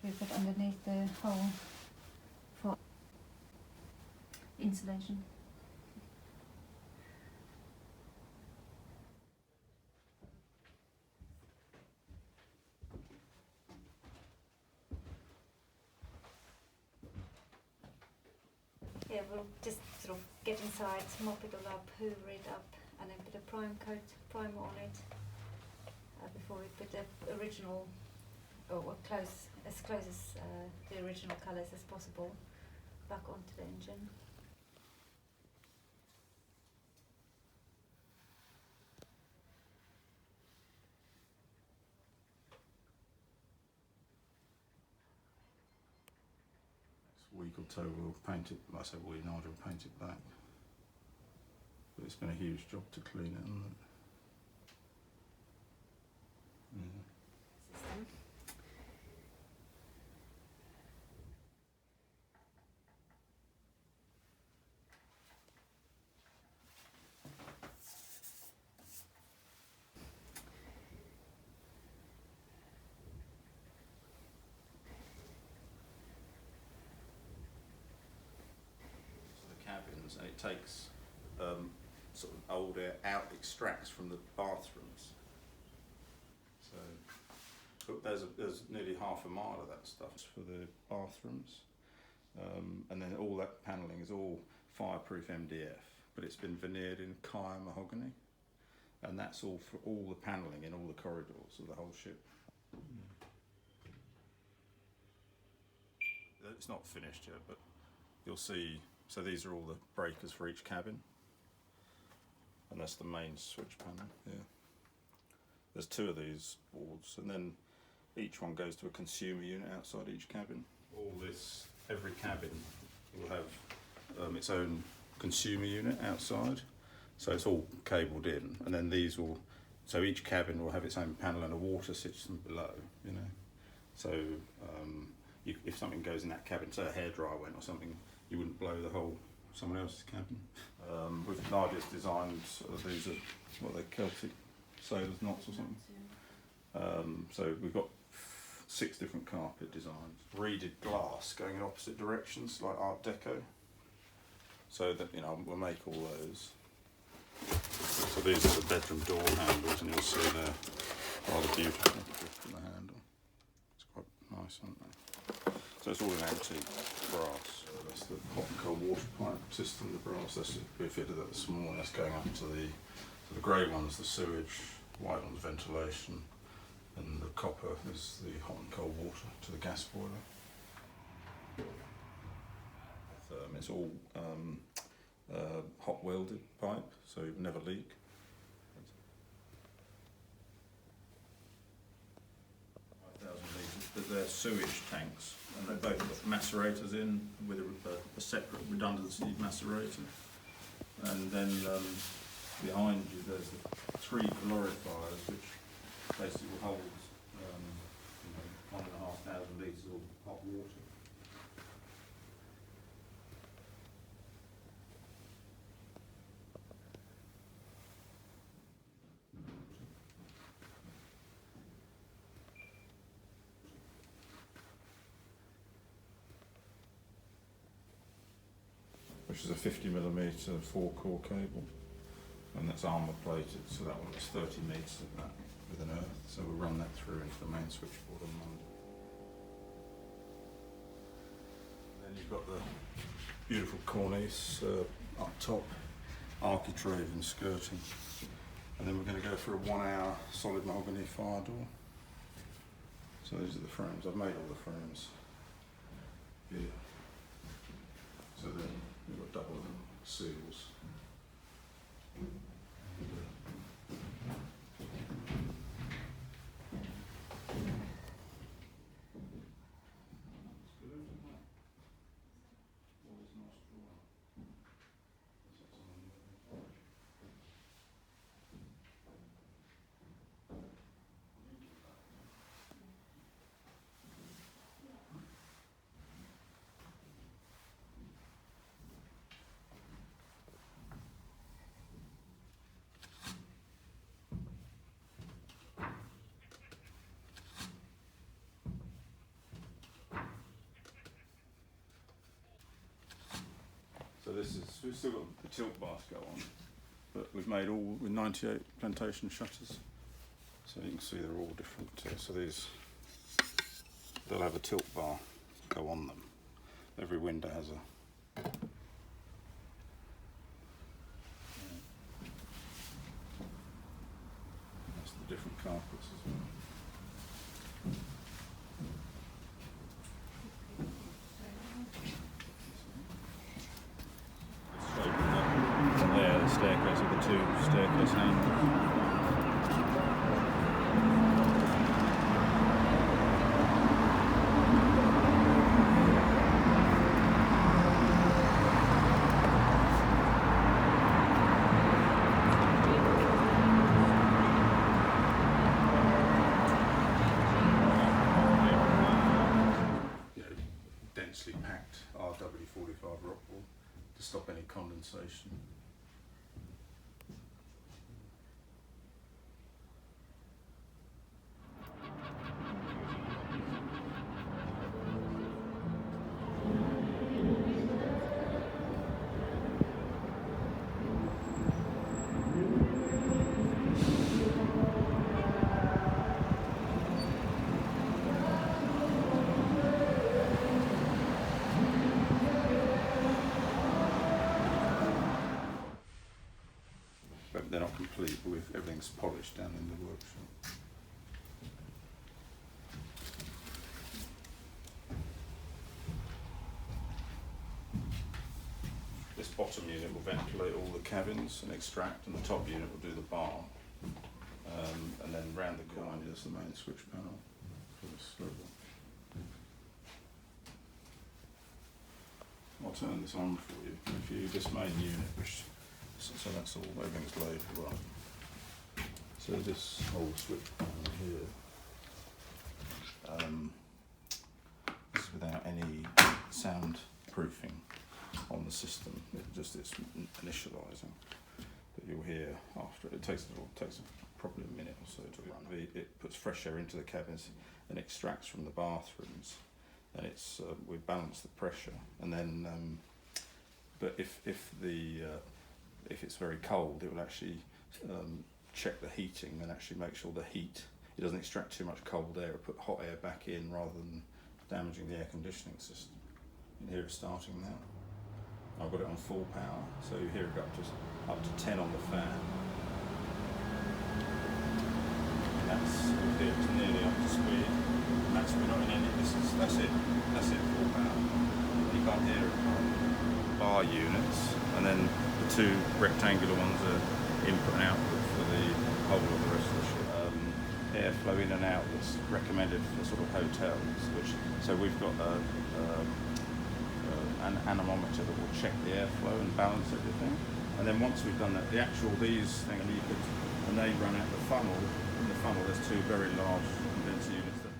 we put underneath the hole for insulation. Yeah, we'll just sort of get inside, mop it all up, hoover it up, and then put a primer on it before we put the original, or as close as the original colours as possible back onto the engine. Week or two we'll paint it, I say we, Nigel will paint it back. But it's been a huge job to clean it, hasn't it? System. Cabins, and it takes sort of old air out, extracts from the bathrooms. So but there's nearly half a mile of that stuff for the bathrooms, and then all that panelling is all fireproof MDF, but it's been veneered in Kaya mahogany, and that's all for all the panelling in all the corridors of the whole ship. It's not finished yet, but you'll see. So these are all the breakers for each cabin, and that's the main switch panel. Yeah, there's 2 of these boards, and then each one goes to a consumer unit outside each cabin. All this, every cabin will have its own consumer unit outside, so it's all cabled in, and then these will. So each cabin will have its own panel and a water system below. You know, so if something goes in that cabin, say a hairdryer went or something, you wouldn't blow the whole someone else's cabin. With Nadia's designed, these are what they Celtic sailors' knots or something. So we've got 6 different carpet designs. Reeded glass going in opposite directions, like Art Deco. So that, you know, we'll make all those. So these are the bedroom door handles, and you'll see they're rather beautiful from the handle. It's quite nice, aren't they? So it's all in antique brass. That's the hot and cold water pipe system, the brass. We fitted that this morning. That's going up to the grey one's the sewage, white one's ventilation, and the copper is the hot and cold water to the gas boiler. It's all hot welded pipe, so it never leak. But they're sewage tanks, and they've both got macerators in with a separate redundancy macerator. And then behind you there's 3 calorifiers, which basically holds 1,500 litres of hot water. Which is a 50mm 4-core cable, and that's armour plated, so that one is 30 metres of that with an earth, so we'll run that through into the main switchboard on Monday. And then you've got the beautiful cornice up top, architrave and skirting, and then we're going to go for a 1-hour solid mahogany fire door. So these are the frames. I've made all the frames here. So then we've got double seals. So this is, we've still got the tilt bar to go on, but we've made all with 98 plantation shutters. So you can see they're all different. So these, they'll have a tilt bar go on them. Every window has a. That's the different carpets as well. There, the staircase with the two staircase handles. Densely packed RW45 rock wool to stop any condensation. But they're not complete with everything's polished down in the workshop. This bottom unit will ventilate all the cabins and extract, and the top unit will do the bar. And then round the corner is the main switch panel for this level. I'll turn this on for you. If you this main unit, which so that's all, everything's laid right. So this whole switch panel here, this is without any soundproofing on the system. It's initialising. But you'll hear after it takes probably a minute or so to run. It puts fresh air into the cabins and extracts from the bathrooms, and it's we balance the pressure, and then but if it's very cold, it will actually check the heating and actually make sure the heat, it doesn't extract too much cold air, it put hot air back in rather than damaging the air conditioning system. You can hear it starting now. I've got it on full power, so you hear it go up to 10 on the fan. And that's nearly up to speed. And that's, we're not in any, that's it, full power. You can't hear it. Bar units, and then the two rectangular ones are input and output for the whole of the rest of the ship. Airflow in and out that's recommended for sort of hotels, so we've got an anemometer that will check the airflow and balance everything. And then once we've done that, these things, and they run out the funnel. In the funnel there's two very large condenser units that